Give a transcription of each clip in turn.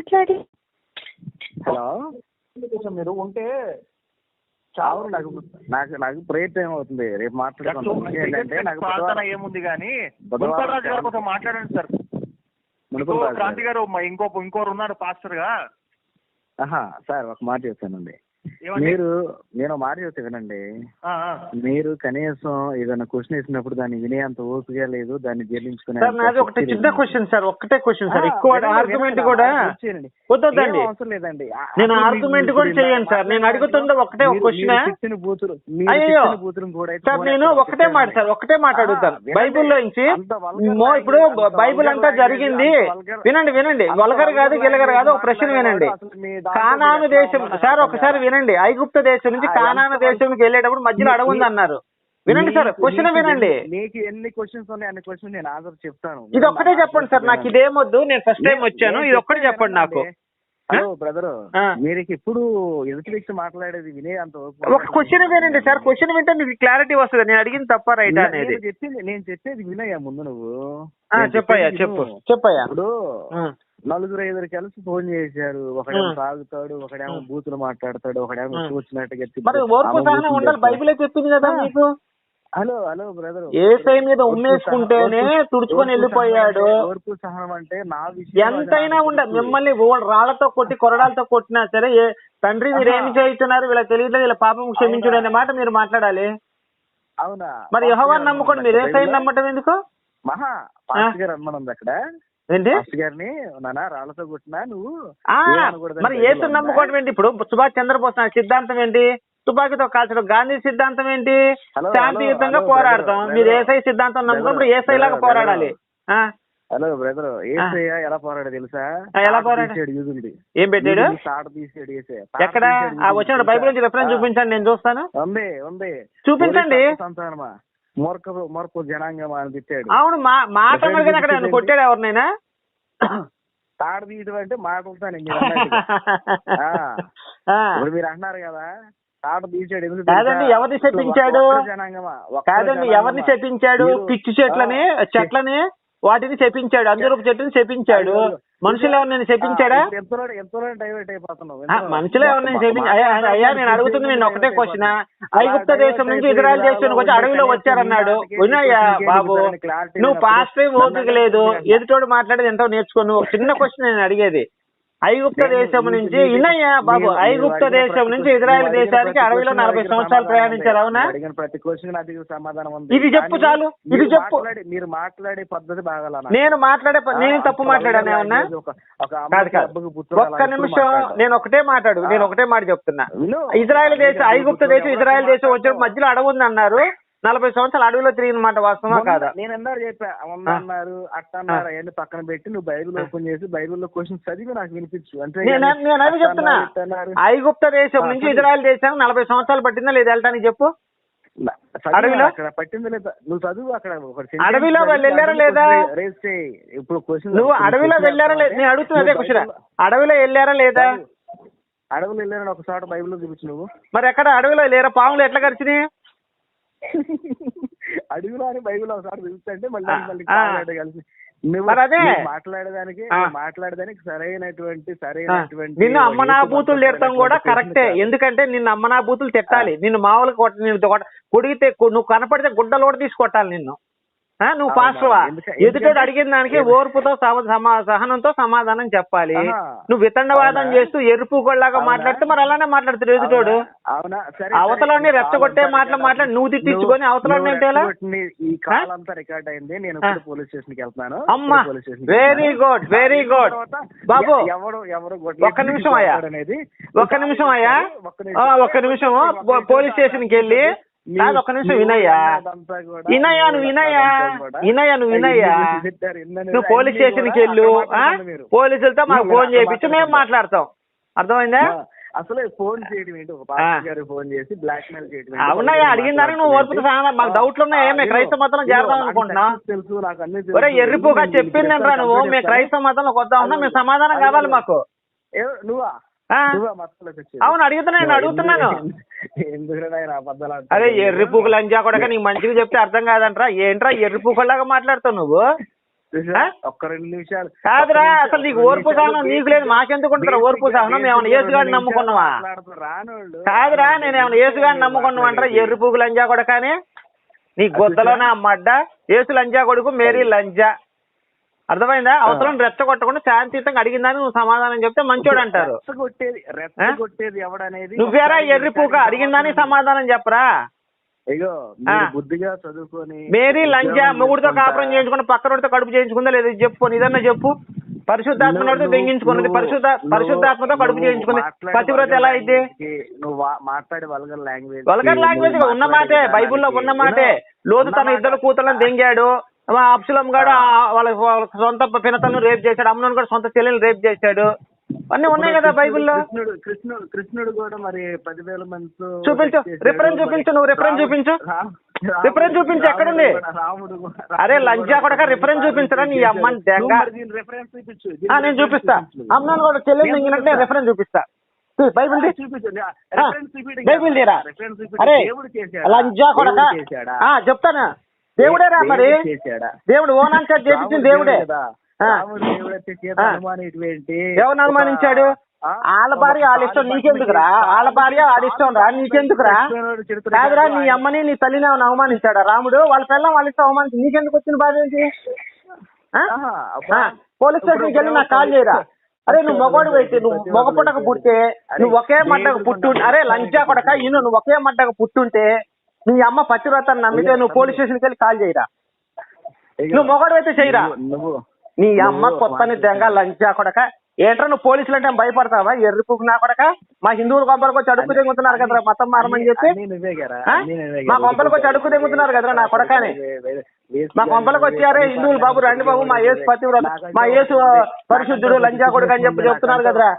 మాట్లాడి. హలో, మీరు ఉంటే చాలు. నాకు నాకు ప్రేయర్ టైం అవుతుంది. రేపు మాట్లాడుకుంటాం. ఏముంది కానీ రాజు గారు కొంచెం మాట్లాడండి సార్. క్రాంతి గారు ఇంకోరు ఉన్నారు పాస్టర్ గా. సార్ ఒక మాట చెప్తానండి. నేను మాట చెప్తే వినండి. మీరు కనీసం ఏదైనా క్వశ్చన్ వేసినప్పుడు దాన్ని వినేంత ఓపిక లేదు, దాన్ని జీర్ణించుకునే. ఒకటే చిన్న క్వశ్చన్ సార్, ఒక్కటే క్వశ్చన్ సార్. ఎక్కువ ఆర్గ్యుమెంట్ కూడా వద్దండి, అవసరం లేదండి. నేను ఆర్గ్యుమెంట్ కూడా చేయను సార్. నేను అడుగుతుండే ఒకటే ఒక క్వశ్చన్. అయ్యో సార్, నేను ఒకటే మాట అడుగుతాను. బైబుల్లో నుంచి ఇప్పుడు బైబుల్ అంతా జరిగింది. వినండి, వల్గర్ కాదు గిలగర్ కాదు, ఒక ప్రశ్న వినండి. కానాను దేశం సార్, ఒకసారి వినండి. ఐగుప్త దేశం నుంచి కానాను దేశంకి వెళ్ళేటప్పుడు మధ్యలో అడవి ఉంది అన్నారు. వినండి సార్, క్వశ్చన్ వినండి. మీకు ఎన్ని క్వశ్చన్స్ ఉన్నాయి అన్ని క్వశ్చన్ నేను ఆన్సర్ చెప్తాను. ఇది ఒక్కటే చెప్పండి సార్, నాకు ఇదేమొద్దు. నేను ఫస్ట్ టైం వచ్చాను, ఇది ఒక్కటే చెప్పండి నాకు. హలో బ్రదర్, మీరు ఇప్పుడు ఎదుటి వ్యక్తి మాట్లాడేది వినే అంత ఒక క్వశ్చన్ వినండి సార్. క్వశ్చన్ వింటే మీకు క్లారిటీ వస్తుంది. నేను అడిగింది తప్ప రైటా అనేది. నేను చెప్పేది వినయ్యా ముందు నువ్వు. చెప్పయ్యా, చెప్పయ్యా. ఇప్పుడు నలుగురు ఐదుగురు కలిసి ఫోన్ చేశారు. ఒకడేమో తాగుతాడు, ఒకడేమో బూతులు మాట్లాడతాడు, ఒకడేమో చూసినట్టుగా. మరి ఓర్పు సహనం ఉండాలి, బైబిలే చెప్పింది కదా మీకు. హలో బ్రదర్, ఏసై మీద ఉమ్మేసుకుంటేనే తుడుచుకొని వెళ్ళిపోయాడు. ఓర్పు సహనం అంటే నా విషయం ఎంతైనా ఉండదు. మిమ్మల్ని రాళ్లతో కొట్టి కొరడాలతో కొట్టినా సరే, తండ్రి మీరు ఏమి చేస్తున్నారు, వీళ్ళ తెలియట్లేదు, వీళ్ళ పాపం క్షమించుడు అనే మాట మీరు మాట్లాడాలి. అవునా? మరి యెహోవాను నమ్ముకోండి, మీరు ఏసైని నమ్మటం ఎందుకు? పాస్టర్ గారు అమ్మనుంది అక్కడ. ఏంటి గారిని నానా రాళ్లతో కొట్టినా నువ్వు మరి ఏసుని నమ్ముకోవడం ఏంటి? ఇప్పుడు సుభాష్ చంద్రబోస్ సిద్ధాంతం ఏంటి? తుపాకీతో కాల్చడం. గాంధీ సిద్ధాంతం ఏంటి? శాంతియుతంగా పోరాడతాం. మీరు ఏసై సిద్ధాంతం నమ్ముకున్నప్పుడు ఏసై లాగా పోరాడాలి. హలో బ్రదర్, ఏసయ్య ఎలా పోరాడు తెలుసా? ఎలా పోరాడు? ఏం పెట్టాడు? తీసాడు. ఎక్కడ వచ్చిన బైబిల్ నుంచి రెఫరెన్స్ చూపించండి, నేను చూస్తాను. ఉంది చూపించండి. మొరపు జనాంగం అని తిట్టాడు. అవును, మాట అక్కడ కొట్టాడు ఎవరినైనా? తాడు తీయడం అంటే మాట్లాడతాను. మీరు అన్నారు కదా తాడు తీసాడు. కాదండి, ఎవరిని చెప్పించాడు? కాదండి, ఎవరిని చెప్పించాడు? పిచ్చి చెట్లని వాటిని చెప్పించాడు. అందరూ చెట్టుని చెప్పించాడు. మనుషులు ఎవరిని చెప్పించాడా? మనుషులు ఎవరిని అయ్యా నేను అడుగుతుంది నేను ఒకటే క్వశ్చన్. ఐగుప్త దేశం నుంచి ఇజ్రాయెల్ దేశానికి వచ్చి అడవిలో వచ్చారన్నాడు. వినయ్యా బాబు, నువ్వు పాస్ట్ టైం ఓపిక లేదు, ఎదుటోడు మాట్లాడేది ఎంతో నేర్చుకో. ఒక చిన్న క్వశ్చన్ నేను అడిగేది. ఐగుప్త దేశం నుంచి వినయ్యా బాబు, ఐగుప్త దేశం నుంచి ఇజ్రాయెల్ దేశానికి అడవిలో 40 సంవత్సరాలు ప్రయాణించారు. అవునా? ప్రతి క్వశ్చన్ అది సమాధానం ఉంది. ఇది చెప్పు చాలు, ఇది చెప్పు. మీరు మాట్లాడే పద్ధతి బాగా. నేను తప్పు మాట్లాడాను ఏమన్నా? ఒక్క నిమిషం, నేను ఒకటే మాట చెప్తున్నా. ఐగుప్త దేశం ఇజ్రాయెల్ దేశం వచ్చినప్పుడు మధ్యలో అడవి ఉంది అన్నారు. 40 సంవత్సరాలు అడవిలో తిరిగిన మాట వాస్తవా కాదా? నేను అందరూ చెప్పా అన్నారు అట్టన్నారు అవన్నీ పక్కన పెట్టి నువ్వు బైబిల్ ఓపెన్ చేసి బైబిల్లో క్వశ్చన్ చదివి నాకు వినిపించు. అంటే నేను అది చెప్తున్నా. ఐగుప్త దేశం నుంచి ఇజ్రాయెల్ దేశం 40 సంవత్సరాలు పట్టిందా లేదా వెళ్ళటానికి చెప్పు? అడవిలో పట్టింది లేదా? నువ్వు చదువు. అక్కడ అడవిలో వెళ్ళారా లేదా? ఇప్పుడు క్వశ్చన్ నువ్వు అడవిలో వెళ్ళారా లేదా? నేను అడుగుతున్నా అదే క్వశ్చన్. అడవిలో వెళ్ళారా లేదా? అడవిలో వెళ్ళారని ఒక చోట బైబిల్లో చూపించు నువ్వు. మరి ఎక్కడ అడవిలో లేరా? పాములు ఎట్లా కరిచినాయి? అడవిలో అని బైబిల్ ఒకసారి చూపిస్తే మళ్ళీ కలిసి మాట్లాడేదానికి సరైనటువంటి నిన్ను అమ్మనా బూతులు తిడతాం కూడా కరెక్టే. ఎందుకంటే నిన్ను అమ్మనా బూతులు తిట్టాలి. నిన్ను మామూలుగా కొడిగితే నువ్వు కనపడితే గుడ్డలోడ తీసి కొట్టాలి నిన్ను. నువ్వు పాస్టర్వా? ఎదుటోడు అడిగిన దానికి ఓర్పుతో సహనంతో సమాధానం చెప్పాలి. నువ్వు వితండవాదం చేస్తూ ఎరుపు కొల్లాగా మాట్లాడితే మరి అలానే మాట్లాడుతాడు ఎదుటోడు. అవతలని రెచ్చగొట్టే మాట్లాడి నువ్వు తిట్టించుకొని అవతలని ఏంటేలా? అమ్మా, వెరీ గుడ్ బాబు. ఒక్క నిమిషం అయ్యా, పోలీస్ స్టేషన్కి వెళ్ళి ఒక్క నిమిషం నువ్వు పోలీస్ స్టేషన్కి వెళ్ళు. పోలీసులతో మాకు ఫోన్ చేయించు, మేము మాట్లాడతాం. అర్థమైందా? అసలు ఫోన్ చేయడం ఏంటి? ఒక పాస్టర్ గారికి ఫోన్ చేసి బ్లాక్ మెయిల్ చేయడం. అవునయ్యా, అడిగిన దానికి నువ్వు ఓర్పుతో మాకు డౌట్లు ఉన్నాయా? మేము క్రైస్తవ మతంలో చేరదాం అనుకుంటున్నా. తెలుసు నాకు అన్ని. ఎర్రిపోగా చెప్పిందంటరా నువ్వు. మేము క్రైస్తవ మతంలోకి వద్దామన్నా మేము సమాధానం కావాలి మాకు. నువ్వా? అవును, అడుగుతున్నాను. అదే ఎర్రిపూకులు అంజా కూడా నీకు మంచిగా చెప్తే అర్థం కాదంటరా. ఏంట్రా ఎర్రిపూకులాగా మాట్లాడుతావు నువ్వు? ఒక్క 2 నిమిషాలు కాదురా, అసలు నీకు ఓర్పు సహనం నీకు లేదు, మాకెందుకు ఉంటుందా ఓర్పు సహనం? మేము ఏమైనా యేసుగాడిని నమ్ముకున్నావా? కాదురా, నేను ఏమైనా యేసుగాడిని నమ్ముకున్నావు అంటారా? ఎర్రి పూగు లంజా కొడకాని నీ గొద్దలోనే అమ్మడ్డ. యేసు లంజా కొడుకు, మేరీ లంజా. అర్థమైందా? అవసరం రెచ్చగొట్టకుండా శాంతియుతంగా అడిగిందని నువ్వు సమాధానం చెప్తే మంచోడు అంటారు. నువ్వేరా ఎర్రి పూక, అడిగిందని సమాధానం చెప్పరా? బుద్ధిగా చదువుకొని మేరీ లంజా మొగుడితో కాపురం చేయించుకుని పక్కనోడితో కడుపు చేయించుకుందా లేదా చెప్పుకొని ఇదన్నా చెప్పు. పరిశుద్ధాత్మతో దెంగించుకున్నది, పరిశుద్ధాత్మతో కడుపు చేయించుకుంది. పతివ్రత ఎలా అయితే? నువ్వు మాట్లాడే వల్గర్ లాంగ్వేజ్ ఉన్న మాటే, బైబుల్లో ఉన్న మాటే. లోతు తన 2 కూతుళ్ళని దెంగాడు. అబ్షలోం గాడు వాళ్ళ సొంత పినతలను రేప్ చేశాడు. అమ్నోను కూడా సొంత చెల్లెలు రేప్ చేశాడు. అన్నీ ఉన్నాయి కదా బైబుల్లో. కృష్ణుడు కూడా మరి 10,000 మంది చూపించు, రిఫరెన్స్ చూపించు, నువ్వు రిఫరెన్స్ చూపించు, రిఫరెన్స్ చూపించు. ఎక్కడుంది? అరే లంజా కొడక, రిఫరెన్స్ చూపించరా నీ అమ్మని దెంగ. నేను చూపిస్తా. అమ్నాను కూడా చెల్లెలు మింగినట్టు రిఫరెన్స్ చూపిస్తా. బైబిల్ బైబిల్ తీరా. అరే లంజా కొడక, చెప్తాను. దేవుడేరా మరి, దేవుడు ఓనాన్ చేత చేపించింది దేవుడే. ఎవరిని అనుమానించాడు? వాళ్ళ భార్య వాళ్ళ ఇష్టం, నీకెందుకురా? వాళ్ళ భార్య వాళ్ళ ఇష్టం రా, నీకెందుకురా? కాదురా, నీ అమ్మని నీ తల్లిని ఏమైనా అవమానించాడా రాముడు? వాళ్ళ పిల్లం వాళ్ళ ఇష్టం అవమానించి నీకెందుకు వచ్చిన బాధ ఏంటి? పోలీస్ స్టేషన్కి వెళ్ళి నాకు కాల్ చేయరా. అరే నువ్వు మగవాడు అయితే, నువ్వు మగ పుట్టక పుట్టే, నువ్వు ఒకే మడ్డకు పుట్టుంటే, అరే లంచా కొడక నువ్వు ఒకే మడ్డకు పుట్టుంటే నీ అమ్మ పతివ్రతను నమ్మితే నువ్వు పోలీస్ స్టేషన్కి వెళ్ళి కాల్ చేయరా. నువ్వు మగవాడు అయితే చెయ్యరా. నీ అమ్మ కొత్తని దెంగ లంచా కొడక. ఏంట్రా నువ్వు పోలీసులు అంటే భయపడతావా? ఎర్రిపుకు నా కొడక. మా హిందువుల కొంపలకు వచ్చి అడుక్కు తెంగుతున్నారు కదరా మతం మారమని చెప్పి. మా కొంపలకు వచ్చి అడుక్కు తెంగుతున్నారు కదరా నా కొడకని. మా కొంపలకు వచ్చారే హిందువులు, బాబు రండి బాబు మా యేసు పతివ్రత, మా యేసు పరిశుద్ధుడు లంచా కొడుకు అని చెప్పి చెప్తున్నారు కదరా.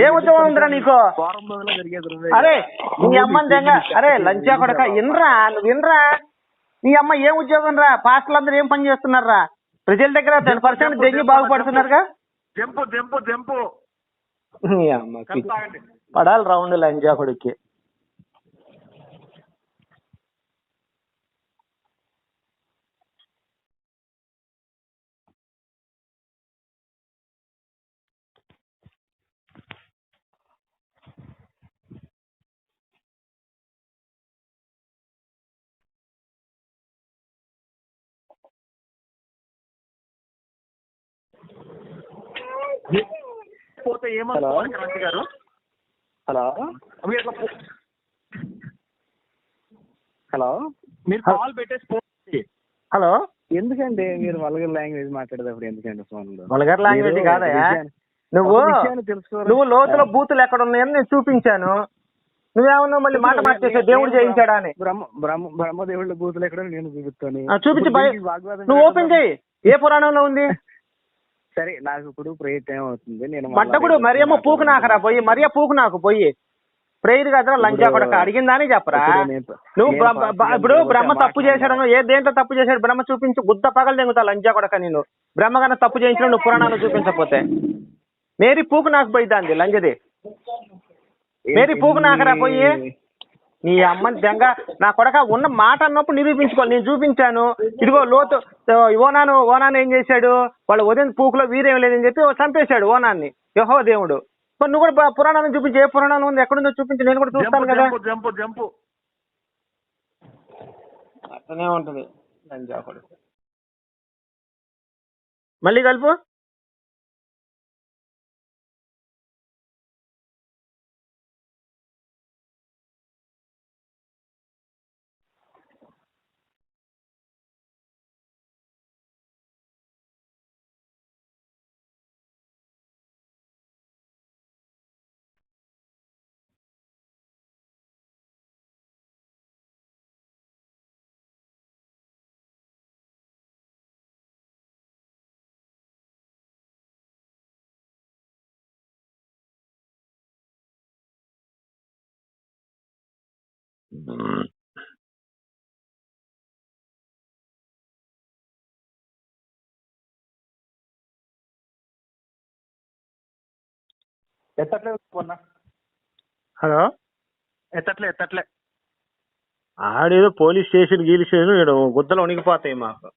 ఏ ఉద్యోగం ఉందిరా నీకు? అరే నీ అమ్మని దెంగ. అరే లంచా కొడక, ఇన్రా నువ్వు ఇన్రా. నీ అమ్మ ఏం ఉద్యోగం రా? పాస్టర్లు అందరూ ఏం పని చేస్తున్నారా? ప్రజల దగ్గర 10% దెంగి బాగుపడుతున్నారుగా. నీ అమ్మకి పడాలి రౌండ్ లంజా కొడుక్కి. పోతే ఏమనుకోవాలి క్రాంతి గారు? హలో హలో, మీరు కాల్ పెట్టేసి హలో, ఎందుకండి మీరు వల్గర్ లాంగ్వేజ్ మాట్లాడేటప్పుడు ఎందుకండి ఫోన్లో? వల్గర్ లాంగ్వేజ్ కాదయా. నువ్వు లోతులో బూతులు ఎక్కడ ఉన్నాయని నేను చూపించాను. నువ్వేమన్నా మళ్ళీ మాట మార్చేసావు దేవుడు చేయించాడా అని. బ్రహ్మదేవుళ్ళ బూతులు ఎక్కడ నేను చూపిస్తాను. చూపించి నువ్వు ఓపెన్ చేయి. ఏ పురాణంలో ఉంది? సరే, నాకు ఇప్పుడు ప్రేయర్ టైం అవుతుంది. నేను మట్టప్పుడు మరియమ్మ పూకు నాకరా పోయి, మరియ పూకు నాకు పోయి ప్రేయర్ కదా లంచా కొడక అడిగిందని చెప్పరా. నువ్వు ఇప్పుడు బ్రహ్మ తప్పు చేశాడు, ఏ దేంట్లో తప్పు చేశాడు బ్రహ్మ చూపించు, గుద్ద పగలు తెంగుతా లంచా కొడక. నేను బ్రహ్మ కన్నా తప్పు చేయించిన నువ్వు పురాణాలు చూపించకపోతే. మేరీ పూకు నాకు పోయి దాంది లంజది. మేరీ పూకు నాకరా పోయి. నీ అమ్మని దెంగ నా కొడక. ఉన్న మాట అన్నప్పుడు నిరూపించుకోవాలి. నేను చూపించాను. ఇదిగో లోతు ఓనాను ఏం చేశాడు? వాళ్ళు ఉదయం పూకులో వీరేం లేదని చెప్పి చంపేశాడు ఓనాన్ని యెహోవా దేవుడు. నువ్వు కూడా పురాణాలను చూపించి, ఏ పురాణం ఉంది ఎక్కడుందో చూపించి, నేను కూడా చూస్తాను కదా. అట్లనే ఉంటది. మళ్ళీ కలుపు. హలో, ఎత్తట్లే ఆడేదో పోలీస్ స్టేషన్ గీలి స్టేషన్ గుద్దలు వణికిపోతాయి మాకు.